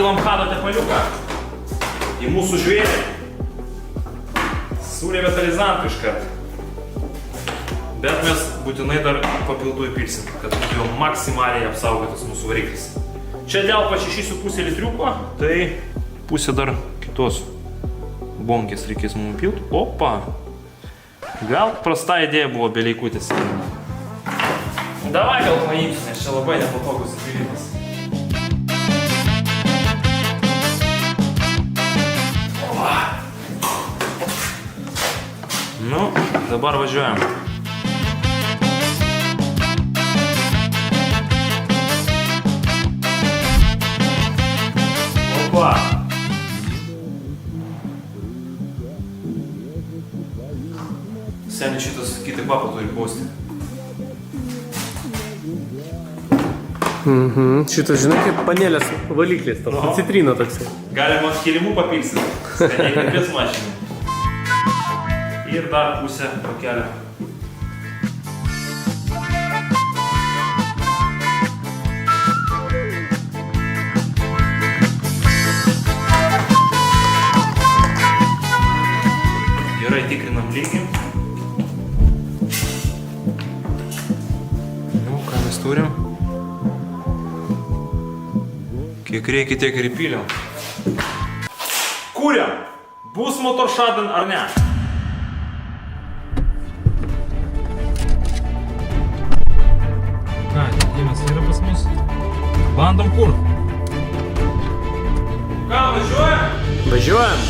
Perpilam hado tepaliuką į mūsų žvėrį. Sūrė vetalizantų iškart. Bet mes būtinai dar papildų įpilsim, kad būtų jau maksimaliai apsaugotas mūsų variklis. Čia dėl pa 6,5 litriuko, tai pusė dar kitos bonkės reikės mums pilt. Opa! Gal prasta idėja buvo be leikutės. Davai gal paimsiu, nes čia labai nepatogus įpilimas. Nu, dabar važiuojam. Opa! Seniai šitas kitą kvapą turi pausti. Šitas, žinai, kaip panelės valiklis, toks citrino toksai. Galima kilimų papilsti. Skaniai kalbės mašinį. Ir dar pusę pakelio. Gerai tikrinam lygį. Nu, ką mes turim? Kiek reikia, tiek ir įpyliam. Kūriam! Bus motorschaden ar ne? Ką, Dimas yra pas mus? Bandom kur? Ką, važiuojam? Važiuojam.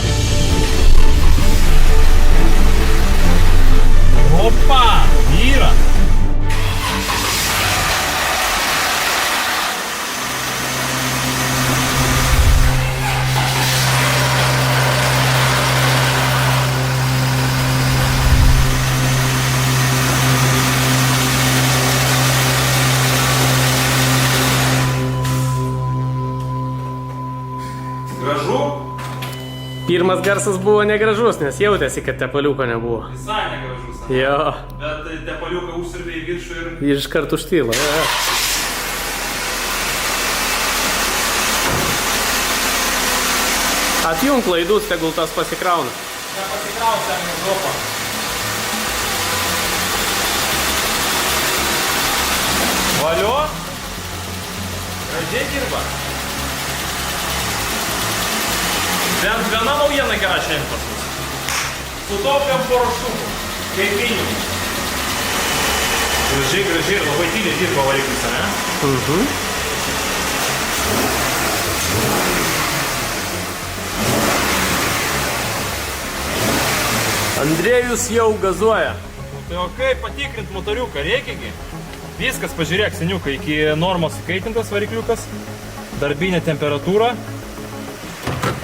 Opa! Yra! Gražu? Pirmas garsas buvo negražus, nes jautėsi, kad tepaliuko nebuvo. Visai negražus. Jo. Bet tepaliuką užsirbė į viršų ir... Ir iš karto užtilo. Ja. Atjunk laidus, tegul tas pasikrauna. Nepasikraus ten į dopą. Valio? Gražiai dirba. Bent viena naujiena gera šiandien pas mus. Sutaupėm porą štukų, kaip minimum. Gražiai ir labai tyliai dirba variklis, ne? Andrėjus jau gazuoja. Tai o kaip patikrint motoriuką, reikiagi? Viskas, pažiūrėk, seniukai, iki normos įkaitintas varikliukas, darbinė temperatūra.